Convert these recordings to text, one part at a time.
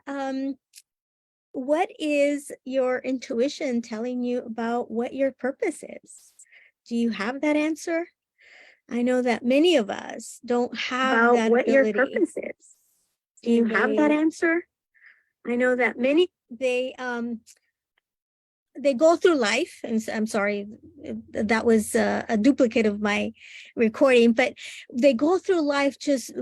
um, what is your intuition telling you about what your purpose is? Do you have that answer? I know that many of us don't have About that what your ability. purpose is. Do you have that answer? I know that many they go through life, and I'm sorry, that was a duplicate of my recording, but they go through life just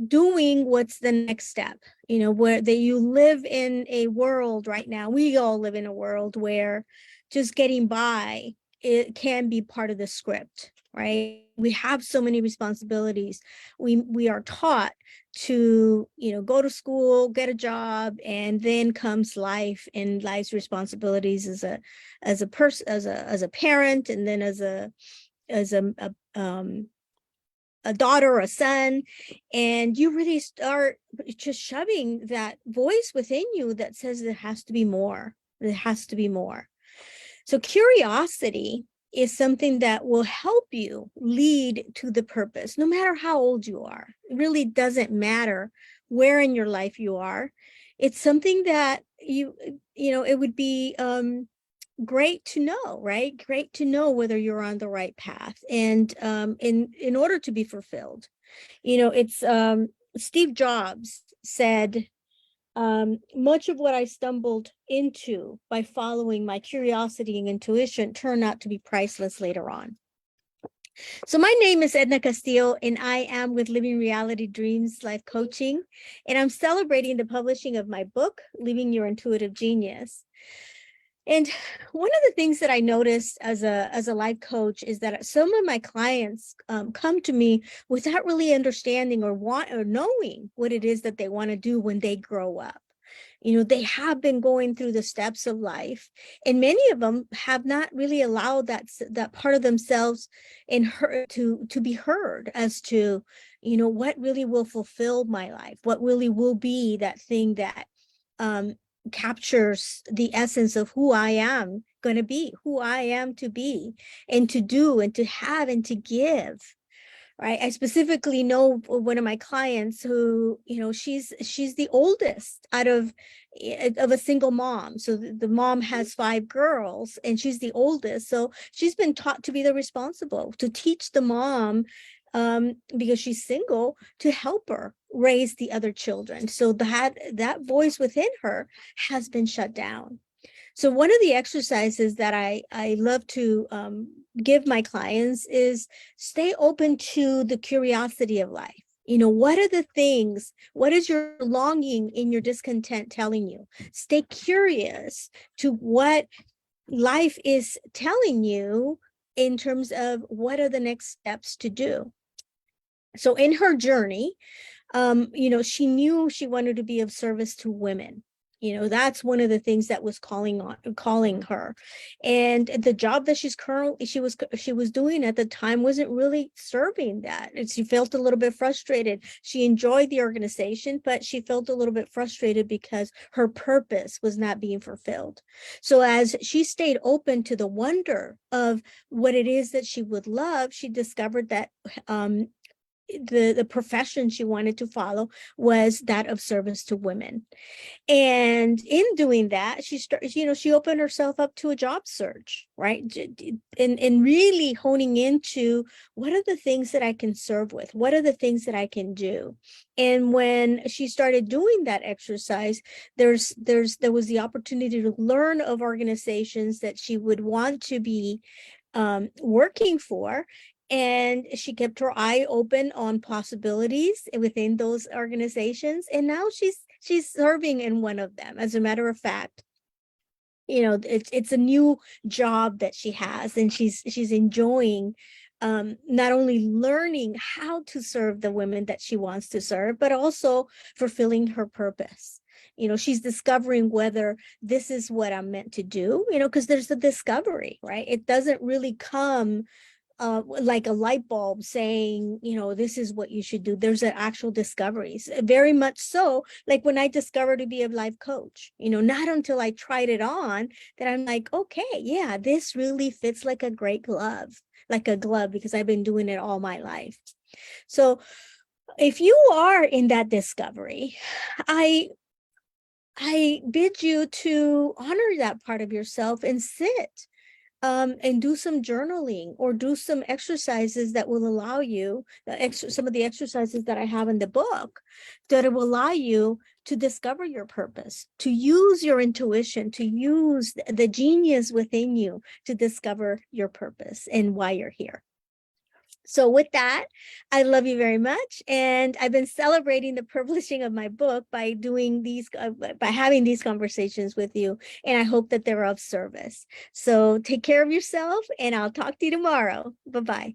doing what's the next step, where you live in a world right now. We all live in a world where just getting by, it can be part of the script, right? We have so many responsibilities. We are taught to, go to school, get a job, and then comes life and life's responsibilities as a person, as a parent, and then as a daughter or a son. And you really start just shoving that voice within you that says there has to be more. There has to be more. So curiosity is something that will help you lead to the purpose, no matter how old you are. It really doesn't matter where in your life you are. It's something that it would be great to know, right? Great to know whether you're on the right path, and in order to be fulfilled. It's Steve Jobs said, much of what I stumbled into by following my curiosity and intuition turned out to be priceless later on. So my name is Edna Castillo, and I am with Living Reality Dreams Life Coaching, and I'm celebrating the publishing of my book, Living Your Intuitive Genius. And one of the things that I noticed as a life coach is that some of my clients come to me without really understanding or knowing what it is that they want to do when they grow up. They have been going through the steps of life, and many of them have not really allowed that part of themselves to be heard as to, what really will fulfill my life, what really will be that thing that captures the essence of who I am going to be, who I am to be, and to do, and to have, and to give. Right. I specifically know one of my clients who, she's the oldest out of a single mom. So the mom has 5 girls, and she's the oldest. So she's been taught to be the responsible, to teach the mom, because she's single, to help her raise the other children. So that voice within her has been shut down. So one of the exercises that I love to give my clients is stay open to the curiosity of life. What are the things, what is your longing in your discontent telling you? Stay curious to what life is telling you in terms of what are the next steps to do. So in her journey, she knew she wanted to be of service to women. That's one of the things that was calling her. And the job that she was doing at the time wasn't really serving that. And she felt a little bit frustrated. She enjoyed the organization, but she felt a little bit frustrated because her purpose was not being fulfilled. So as she stayed open to the wonder of what it is that she would love, she discovered that the profession she wanted to follow was that of service to women. And in doing that, she opened herself up to a job search, right? And really honing into what are the things that I can serve with? What are the things that I can do? And when she started doing that exercise, there was the opportunity to learn of organizations that she would want to be working for. And she kept her eye open on possibilities within those organizations. And now she's serving in one of them. As a matter of fact, it's a new job that she has, and she's enjoying not only learning how to serve the women that she wants to serve, but also fulfilling her purpose. She's discovering whether this is what I'm meant to do, because there's the discovery, right? It doesn't really come like a light bulb saying, this is what you should do. There's an actual discoveries, very much so. Like when I discovered to be a life coach, not until I tried it on that I'm like, okay, yeah, this really fits like a glove, because I've been doing it all my life. So if you are in that discovery, I bid you to honor that part of yourself and sit and do some journaling or do some exercises that will allow you, some of the exercises that I have in the book, that it will allow you to discover your purpose, to use your intuition, to use the genius within you to discover your purpose and why you're here. So with that, I love you very much. And I've been celebrating the publishing of my book by doing these, by having these conversations with you. And I hope that they're of service. So take care of yourself and I'll talk to you tomorrow. Bye-bye.